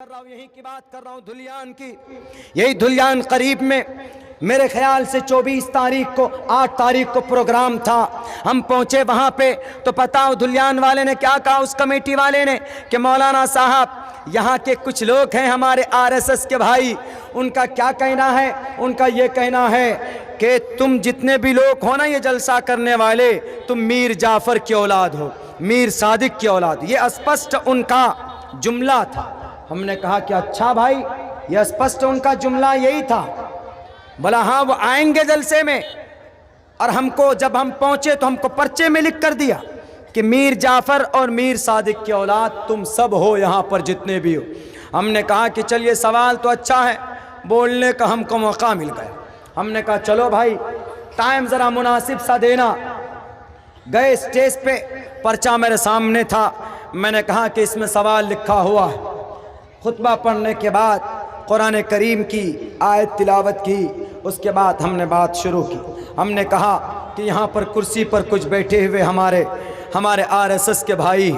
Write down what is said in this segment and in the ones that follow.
یہی کی بات کر رہا ہوں دھلیان کی. یہی دھلیان قریب میں میرے خیال سے 24 تاریخ کو 8 تاریخ کو پروگرام تھا. ہم پہنچے وہاں پہ تو پتا ہو دھلیان والے نے کیا کہا, اس کمیٹی والے نے کہ مولانا صاحب یہاں کے کچھ لوگ ہیں ہمارے RSS کے بھائی, ان کا کیا کہنا ہے, ان کا یہ کہنا ہے کہ تم جتنے بھی لوگ ہو نا یہ جلسہ کرنے والے, تم میر جعفر کی اولاد ہو, میر صادق کی اولاد. یہ اسپشٹ ان کا جملہ تھا. ہم نے کہا کہ اچھا بھائی, یہ اسپشٹ ان کا جملہ یہی تھا. بولا ہاں وہ آئیں گے جلسے میں, اور ہم کو جب ہم پہنچے تو ہم کو پرچے میں لکھ کر دیا کہ میر جعفر اور میر صادق کی اولاد تم سب ہو یہاں پر جتنے بھی ہو. ہم نے کہا کہ چلیے سوال تو اچھا ہے, بولنے کا ہم کو موقع مل گیا. ہم نے کہا چلو بھائی ٹائم ذرا مناسب سا دینا. گئے اسٹیج پہ, پرچہ میرے سامنے تھا. میں نے کہا کہ اس میں سوال لکھا ہوا ہے. خطبہ پڑھنے کے بعد قرآن کریم کی آیت تلاوت کی, اس کے بعد ہم نے بات شروع کی. ہم نے کہا کہ یہاں پر کرسی پر کچھ بیٹھے ہوئے ہمارے RSS کے بھائی,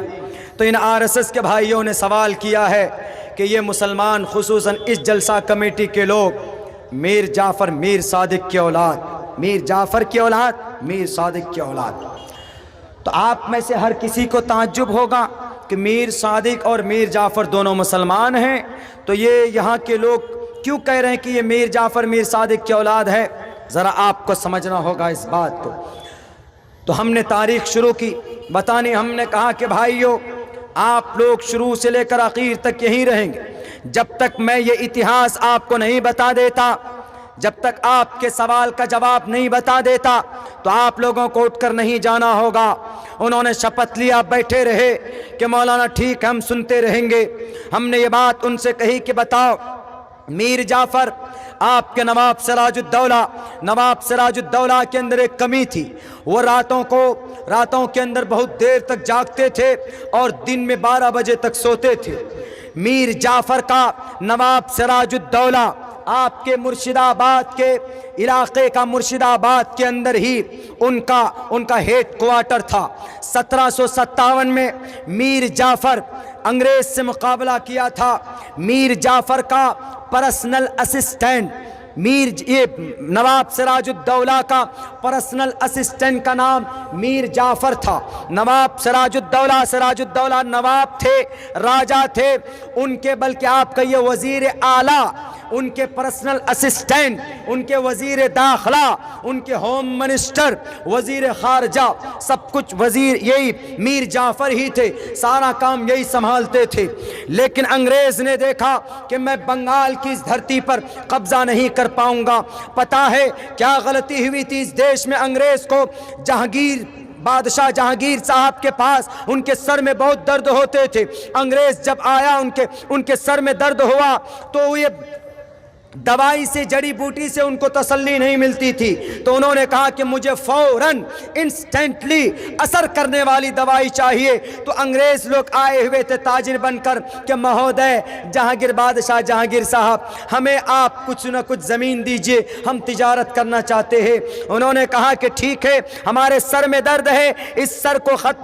تو ان RSS کے بھائیوں نے سوال کیا ہے کہ یہ مسلمان خصوصاً اس جلسہ کمیٹی کے لوگ میر جعفر میر صادق کی اولاد, میر جعفر کی اولاد, میر صادق کی اولاد. تو آپ میں سے ہر کسی کو تعجب ہوگا کہ میر صادق اور میر جعفر دونوں مسلمان ہیں, تو یہ یہاں کے لوگ کیوں کہہ رہے ہیں کہ یہ میر جعفر میر صادق کی اولاد ہے؟ ذرا آپ کو سمجھنا ہوگا اس بات کو. تو ہم نے تاریخ شروع کی بتانی. ہم نے کہا کہ بھائیو آپ لوگ شروع سے لے کر آخر تک یہی رہیں گے جب تک میں یہ اتہاس آپ کو نہیں بتا دیتا, جب تک آپ کے سوال کا جواب نہیں بتا دیتا تو آپ لوگوں کو اٹھ کر نہیں جانا ہوگا. انہوں نے شپث لیا, بیٹھے رہے کہ مولانا ٹھیک ہم سنتے رہیں گے. ہم نے یہ بات ان سے کہی کہ بتاؤ میر جعفر آپ کے نواب سراج الدولہ کے اندر ایک کمی تھی. وہ راتوں کے اندر بہت دیر تک جاگتے تھے اور دن میں 12 بجے تک سوتے تھے. میر جعفر کا نواب سراج الدولہ آپ کے مرشد آباد کے علاقے کا مرشد آباد کے اندر ہی ان کا ہیڈ کوارٹر تھا. 1757 میں میر جعفر انگریز سے مقابلہ کیا تھا. میر جعفر کا پرسنل اسسٹنٹ یہ نواب سراج الدولہ کا پرسنل اسسٹنٹ کا نام میر جعفر تھا. نواب سراج الدولہ نواب تھے, راجہ تھے ان کے, بلکہ آپ کا یہ وزیر اعلیٰ, ان کے پرسنل اسسٹنٹ, ان کے وزیر داخلہ, ان کے ہوم منسٹر, وزیر خارجہ, سب کچھ وزیر یہی میر جعفر ہی تھے. سارا کام یہی سنبھالتے تھے. لیکن انگریز نے دیکھا کہ میں بنگال کی اس دھرتی پر قبضہ نہیں کر پاؤں گا. پتہ ہے کیا غلطی ہوئی تھی اس دیش میں؟ انگریز کو بادشاہ جہانگیر صاحب کے پاس ان کے سر میں بہت درد ہوتے تھے. انگریز جب آیا ان کے سر میں درد ہوا تو یہ دوائی سے, جڑی بوٹی سے ان کو تسلی نہیں ملتی تھی. تو انہوں نے کہا کہ مجھے فوراً انسٹنٹلی اثر کرنے والی دوائی چاہیے. تو انگریز لوگ آئے ہوئے تھے تاجر بن کر کہ مہودے بادشاہ جہانگیر صاحب ہمیں آپ کچھ نہ کچھ زمین دیجئے, ہم تجارت کرنا چاہتے ہیں. انہوں نے کہا کہ ٹھیک ہے, ہمارے سر میں درد ہے, اس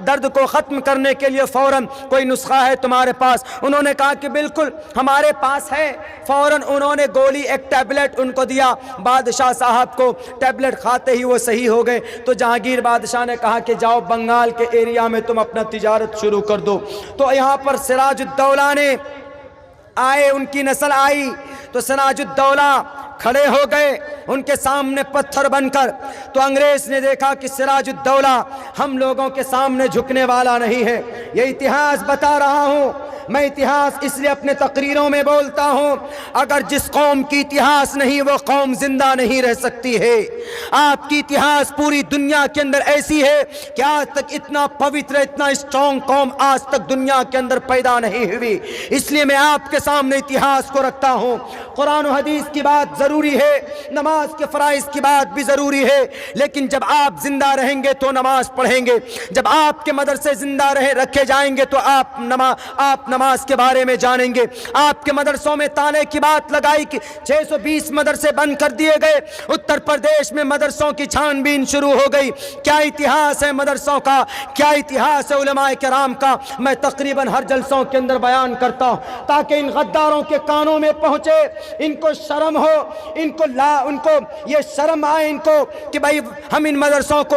درد کو ختم کرنے کے لیے فوراً کوئی نسخہ ہے تمہارے پاس؟ انہوں نے کہا کہ بالکل ہمارے پاس ہے. فوراً انہوں نے گولی ایک ٹیبلٹ ان کو دیا. بادشاہ صاحب کو ٹیبلٹ کھاتے ہی وہ صحیح ہو گئے. تو جہانگیر بادشاہ نے کہا کہ جاؤ بنگال کے ایریا میں تم اپنا تجارت شروع کر دو. تو یہاں پر سراج الدولہ نے آئے, ان کی نسل آئی تو سراج الدولہ کھڑے ہو گئے ان کے سامنے پتھر بن کر. تو انگریز نے دیکھا کہ سراج الدولہ ہم لوگوں کے سامنے جھکنے والا نہیں ہے. یہ اتہاس بتا رہا ہوں میں, اتہاس اس لیے اپنے تقریروں میں بولتا ہوں. اگر جس قوم کی اتہاس نہیں وہ قوم زندہ نہیں رہ سکتی ہے. آپ کی اتہاس پوری دنیا کے اندر ایسی ہے کہ آج تک اتنا پوتر, اتنا اسٹرانگ قوم آج تک دنیا کے اندر پیدا نہیں ہوئی. اس لیے میں آپ کے سامنے اتہاس کو رکھتا ہوں. قرآن و حدیث کی بات ضروری ہے, نماز کے فرائض کی بات بھی ضروری ہے, لیکن جب آپ زندہ رہیں گے تو نماز پڑھیں گے. جب آپ کے مدرسے زندہ رکھے جائیں گے تو آپ نماز نماز کے بارے میں جانیں گے۔ آپ کے مدرسوں میں تانے کی بات لگائی کہ 620 مدرسے بند کر دیے گئے، اتر پردیش میں مدرسوں کی چھان بین شروع ہو گئی۔ کیا اتہاس ہے مدرسوں کا، کیا اتہاس ہے علماء کرام کا، میں تقریباً ہر جلسوں کے اندر بیان کرتا ہوں تاکہ ان غداروں کے کانوں میں پہنچے، ان کو شرم ہو، ان کو یہ شرم آئے ان کو کہ بھائی ہم ان مدرسوں کو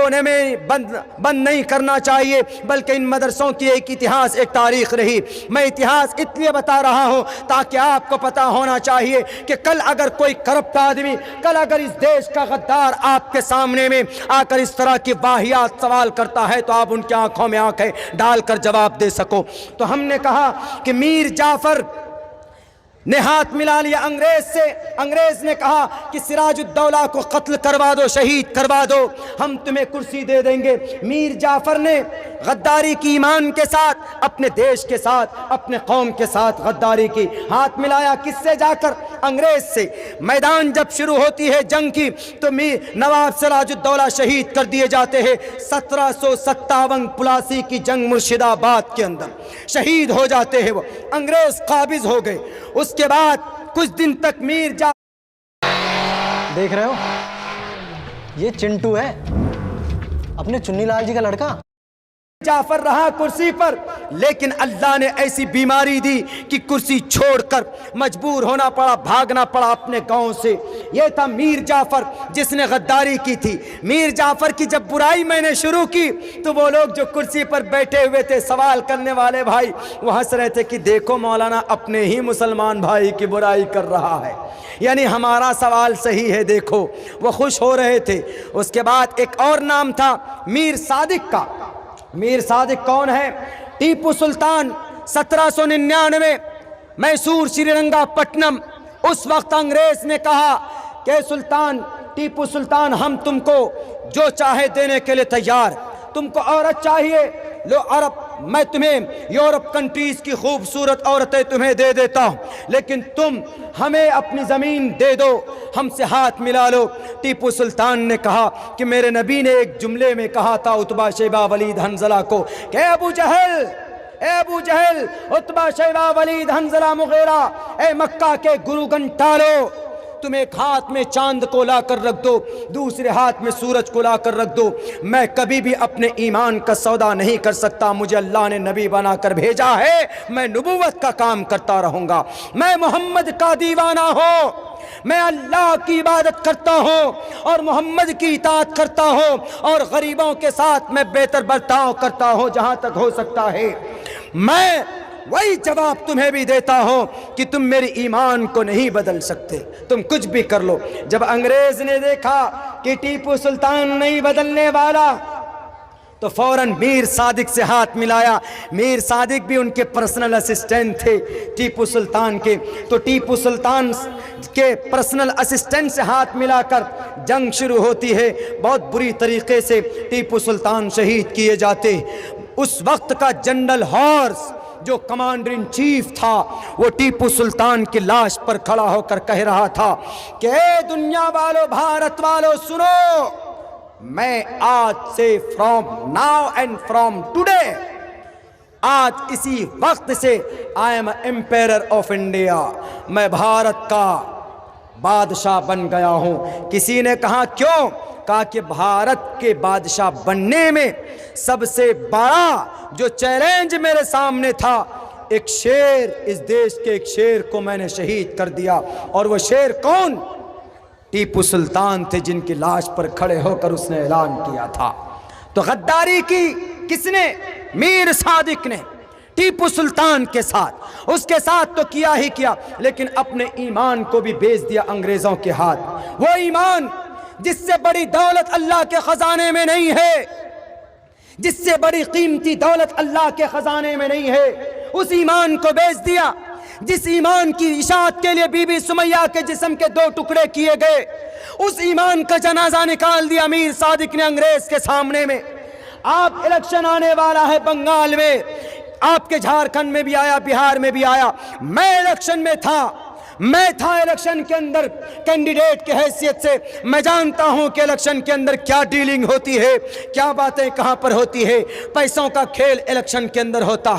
بند نہیں کرنا چاہیے، بلکہ ان مدرسوں کی ایک اتہاس، ایک تاریخ رہی۔ میں اتہاس اس لیے بتا رہا ہوں تاکہ آپ کو پتہ ہونا چاہیے کہ کل اگر کوئی کرپٹ آدمی، کل اگر اس دیش کا غدار آپ کے سامنے میں آ کر اس طرح کی واہیات سوال کرتا ہے تو آپ ان کی آنکھوں میں آنکھیں ڈال کر جواب دے سکو۔ تو ہم نے کہا کہ میر جعفر نے ہاتھ ملا لیا انگریز سے۔ انگریز نے کہا کہ سراج الدولہ کو قتل کروا دو، شہید کروا دو، ہم تمہیں کرسی دے دیں گے۔ میر جعفر نے غداری کی، ایمان کے ساتھ، اپنے دیش کے ساتھ، اپنے قوم کے ساتھ غداری کی۔ ہاتھ ملایا کس سے؟ جا کر انگریز سے۔ میدان جب شروع ہوتی ہے جنگ کی تو نواب سراج الدولہ شہید کر دیے جاتے ہیں۔ 1757 پلاسی کی جنگ مرشد آباد کے اندر شہید ہو جاتے ہیں وہ، انگریز قابض ہو گئے۔ اس کے بعد کچھ دن تک میر دیکھ رہے ہو، یہ چنٹو ہے، اپنے چنی لال جی کا لڑکا۔ جعفر رہا کرسی پر، لیکن اللہ نے ایسی بیماری دی کہ کرسی چھوڑ کر مجبور ہونا پڑا، بھاگنا پڑا اپنے گاؤں سے۔ یہ تھا میر جعفر جس نے غداری کی تھی۔ میر جعفر کی جب برائی میں نے شروع کی تو وہ لوگ جو کرسی پر بیٹھے ہوئے تھے، سوال کرنے والے بھائی، وہ ہنس رہے تھے کہ دیکھو مولانا اپنے ہی مسلمان بھائی کی برائی کر رہا ہے، یعنی ہمارا سوال صحیح ہے، دیکھو۔ وہ خوش ہو رہے تھے۔ اس کے بعد ایک اور نام تھا میر صادق کا۔ میر صادق کون ہے؟ ٹیپو سلطان 1799 میسور شری رنگا پٹنم۔ اس وقت انگریز نے کہا کہ سلطان، ٹیپو سلطان، ہم تم کو جو چاہے دینے کے لیے تیار، تم کو عورت چاہیے لو، عرب میں تمہیں یورپ کنٹریز کی خوبصورت عورتیں تمہیں دے دیتا ہوں، لیکن تم ہمیں اپنی زمین دے دو، ہم سے ہاتھ ملا لو۔ ٹیپو سلطان نے کہا کہ میرے نبی نے ایک جملے میں کہا تھا عتبہ شیبہ ولید حنظلہ کو کہ ابو جہل، عتبہ شیبہ ولید حنظلہ مغیرہ، اے مکہ کے گروگن ٹالو، تم ایک ہاتھ میں چاند کو لا کر رکھ دو، دوسرے ہاتھ میں سورج کو لا کر رکھ دو، میں کبھی بھی اپنے ایمان کا سودا نہیں کر سکتا، مجھے اللہ نے نبی بنا کر بھیجا ہے، میں نبوت کا کام کرتا رہوں گا، میں محمد کا دیوانہ ہوں، میں اللہ کی عبادت کرتا ہوں اور محمد کی اطاعت کرتا ہوں، اور غریبوں کے ساتھ میں بہتر برتاؤ کرتا ہوں جہاں تک ہو سکتا ہے۔ میں وہی جواب تمہیں بھی دیتا ہوں کہ تم میری ایمان کو نہیں بدل سکتے، تم کچھ بھی کر لو۔ جب انگریز نے دیکھا کہ ٹیپو سلطان نہیں بدلنے والا تو فوراً میر صادق سے ہاتھ ملایا۔ میر صادق بھی ان کے پرسنل اسسٹنٹ تھے ٹیپو سلطان کے، تو ٹیپو سلطان کے پرسنل اسسٹنٹ سے ہاتھ ملا کر جنگ شروع ہوتی ہے۔ بہت بری طریقے سے ٹیپو سلطان شہید کیے جاتے۔ اس وقت کا جنرل ہارس جو کمانڈر ان چیف تھا، وہ ٹیپو سلطان کی لاش پر کھڑا ہو کر کہہ رہا تھا کہ اے دنیا والو، بھارت والو، سنو، میں آج سے from now and from today, آج اسی وقت سے I am emperor of India, میں بھارت کا بادشاہ بن گیا ہوں۔ کسی نے کہا کیوں؟ کہا کہ بھارت کے بادشاہ بننے میں سب سے بڑا جو چیلنج میرے سامنے تھا، ایک شیر، اس دیش کے ایک شیر کو میں نے شہید کر دیا۔ اور وہ شیر کون؟ ٹیپو سلطان تھے، جن کی لاش پر کھڑے ہو کر اس نے اعلان کیا تھا۔ تو غداری کی کس نے؟ میر صادق نے ٹیپو سلطان کے ساتھ، اس کے ساتھ تو کیا ہی کیا، لیکن اپنے ایمان کو بھی بیچ دیا انگریزوں کے ہاتھ۔ وہ ایمان جس سے بڑی دولت اللہ کے خزانے میں نہیں ہے، جس سے بڑی قیمتی دولت اللہ کے خزانے میں نہیں ہے، اس ایمان کو بیچ دیا۔ جس ایمان کی اشاعت کے لیے بی بی سمیہ کے جسم کے 2 ٹکڑے کیے گئے، اس ایمان کا جنازہ نکال دیا میر صادق نے انگریز کے سامنے میں۔ آپ الیکشن آنے والا ہے بنگال میں، آپ کے جھارکھنڈ میں بھی آیا، بہار میں بھی آیا، میں الیکشن میں تھا، میں تھا الیکشن کے اندر کینڈیڈیٹ کی حیثیت سے، میں جانتا ہوں کہ الیکشن کے اندر کیا ڈیلنگ ہوتی ہے، کیا باتیں کہاں پر ہوتی ہے۔ پیسوں کا کھیل الیکشن کے اندر ہوتا،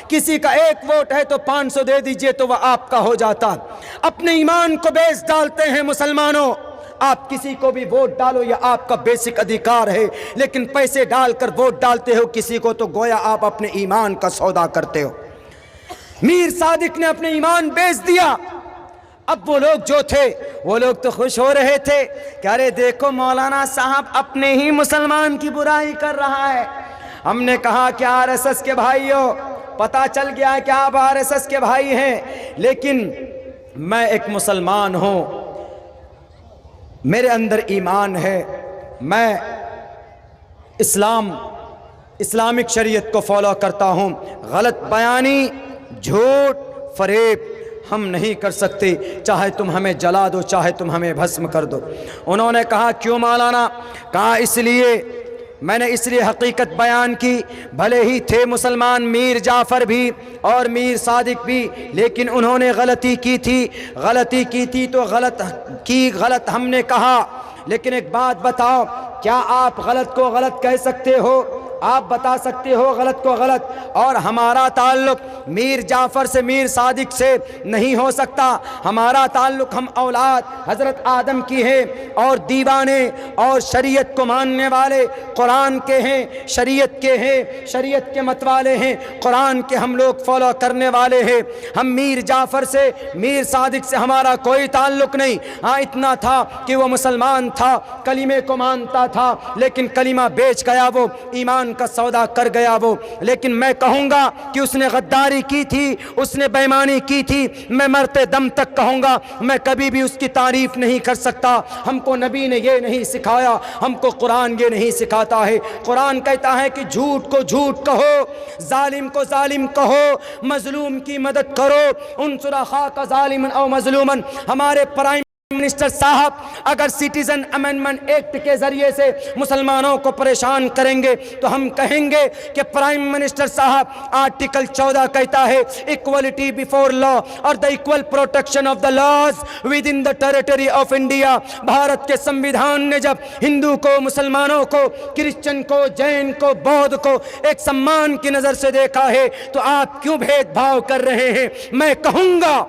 کسی کا ایک ووٹ ہے تو 500 دے دیجئے تو وہ آپ کا ہو جاتا۔ اپنے ایمان کو بیچ ڈالتے ہیں مسلمانوں، آپ کسی کو بھی ووٹ ڈالو یہ آپ کا بیسک ادھیکار ہے، لیکن پیسے ڈال کر ووٹ ڈالتے ہو کسی کو تو گویا آپ اپنے ایمان کا سودا کرتے ہو۔ میر صادق نے اپنے ایمان بیچ دیا۔ اب وہ لوگ جو تھے وہ لوگ تو خوش ہو رہے تھے کہ ارے دیکھو مولانا صاحب اپنے ہی مسلمان کی برائی کر رہا ہے۔ ہم نے کہا کہ آر ایس ایس کے بھائیوں، پتہ چل گیا کہ آپ آر ایس ایس کے بھائی ہیں، لیکن میں ایک مسلمان ہوں، میرے اندر ایمان ہے، میں اسلامک شریعت کو فالو کرتا ہوں، غلط بیانی، جھوٹ، فریب ہم نہیں کر سکتے، چاہے تم ہمیں جلا دو، چاہے تم ہمیں بھسم کر دو۔ انہوں نے کہا کیوں مولانا؟ کہا اس لیے میں نے اس لیے حقیقت بیان کی، بھلے ہی تھے مسلمان میر جعفر بھی اور میر صادق بھی، لیکن انہوں نے غلطی کی تھی تو غلط ہم نے کہا۔ لیکن ایک بات بتاؤ، کیا آپ غلط کو غلط کہہ سکتے ہو؟ آپ بتا سکتے ہو غلط کو غلط؟ اور ہمارا تعلق میر جعفر سے، میر صادق سے نہیں ہو سکتا۔ ہمارا تعلق ہم اولاد حضرت آدم کی ہے، اور دیوانے اور شریعت کو ماننے والے قرآن کے ہیں، شریعت کے ہیں، شریعت کے متوالے ہیں، قرآن کے ہم لوگ فالو کرنے والے ہیں۔ ہم میر جعفر سے، میر صادق سے ہمارا کوئی تعلق نہیں۔ ہاں اتنا تھا کہ وہ مسلمان تھا، کلمے کو مانتا تھا، لیکن کلمہ بیچ گیا، وہ ایمان کا سودا کر گیا وہ۔ لیکن میں کہوں گا کہ اس نے غداری کی تھی، اس نے بے ایمانی کی تھی، میں مرتے دم تک کہوں گا، میں کبھی بھی اس کی تعریف نہیں کر سکتا۔ ہم کو نبی نے یہ نہیں سکھایا، ہم کو قرآن یہ نہیں سکھاتا ہے۔ قرآن کہتا ہے کہ جھوٹ کو جھوٹ کہو، ظالم کو ظالم کہو، مظلوم کی مدد کرو، انصر اخاک ظالما او مظلوما۔ ہمارے پرائم منسٹر صاحب اگر سٹیزن امینڈمنٹ ایکٹ کے ذریعے سے مسلمانوں کو پریشان کریں گے تو ہم کہیں گے کہ پرائم منسٹر صاحب آرٹیکل 14 کہتا ہے ایکوالٹی بیفور لا اور the equal protection of the laws with in the territory of India. Bharat کے سمویدھان نے جب ہندو کو، مسلمانوں کو، کرسچن کو، جین کو، بودھ کو ایک سمان کی نظر سے دیکھا ہے تو آپ کیوں بھید بھاؤ کر رہے ہیں؟ میں کہوں گا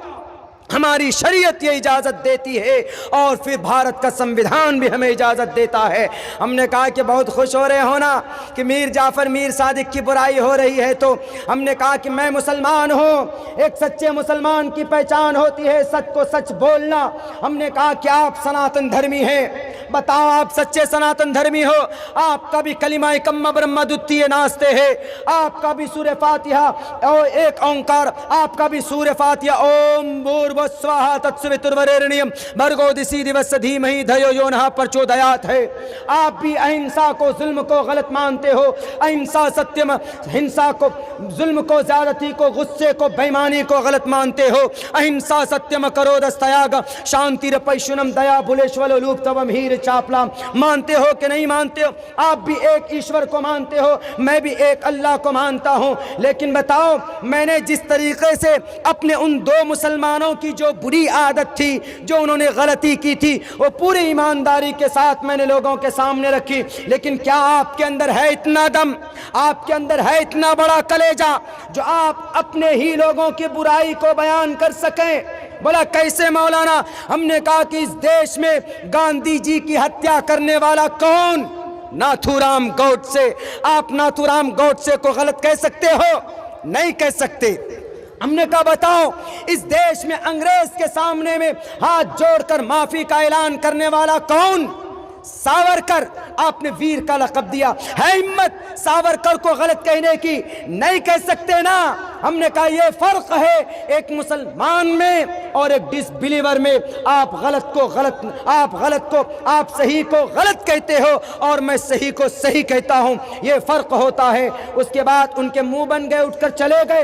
ہماری شریعت یہ اجازت دیتی ہے، اور پھر بھارت کا سمویدھان بھی ہمیں اجازت دیتا ہے۔ ہم نے کہا کہ بہت خوش ہو رہے ہو نا کہ میر جعفر، میر صادق کی برائی ہو رہی ہے، تو ہم نے کہا کہ میں مسلمان ہوں، ایک سچے مسلمان کی پہچان ہوتی ہے سچ کو سچ بولنا۔ ہم نے کہا کہ آپ سناتن دھرمی ہیں، بتاؤ آپ سچے سناتن دھرمی ہو، آپ کا بھی کلمہ کم برہم دتی ناستے ہے، آپ کا بھی سورہ فاتحہ اور ایک اومکار، آپ کا بھی سورہ فاتحہ اوم بور سواہا تتسوترورینیم بھرگو دسی دیوس دھیمہی دھیو یو نہ پرچودیات ہے۔ آپ بھی اہنسا کو، ظلم کو غلط مانتے ہو، اہنسا ستیم، ہنسا کو، ظلم کو، زیادتی کو، غصے کو، بےمانی کو غلط مانتے ہو۔ اہنسا ستیم کرو دستیاگ شانتی رپیشنم دیا بھولیشور لوپ تم ہیر چاپلام۔ مانتے ہو کہ نہیں مانتے ہو؟ آپ بھی ایک ایشور کو مانتے ہو، میں بھی ایک اللہ کو مانتا ہوں، لیکن بتاؤ میں نے جس طریقے سے اپنے ان دو مسلمانوں کی جو بری عادت تھی، جو انہوں نے غلطی کی تھی، وہ پوری ایمانداری کے ساتھ میں نے لوگوں کے سامنے رکھی، لیکن کیا آپ کے اندر ہے اتنا دم، آپ کے اندر ہے اتنا بڑا کلیجہ جو آپ اپنے ہی لوگوں کی برائی کو بیان کر سکیں؟ بولا کیسے مولانا؟ ہم نے کہا کہ اس دیش میں گاندھی جی کی ہتیا کرنے والا کون؟ ناتھو رام گوڈسے۔ آپ ناتھو رام گوڈسے کو غلط کہہ سکتے ہو؟ نہیں کہہ سکتے۔ ہم نے کہا بتاؤ اس دیش میں انگریز کے سامنے میں ہاتھ جوڑ کر معافی کا اعلان کرنے والا کون؟ ساورکر۔ آپ نے ویر کا لقب دیا، ہے ہمت ساورکر کو غلط کہنے کی؟ نہیں کہہ سکتے نا۔ ہم نے کہا یہ فرق ہے ایک مسلمان میں اور ایک ڈس بلیور میں۔ آپ صحیح کو غلط کہتے ہو اور میں صحیح کو صحیح کہتا ہوں، یہ فرق ہوتا ہے۔ اس کے بعد ان کے منہ بن گئے، اٹھ کر چلے گئے۔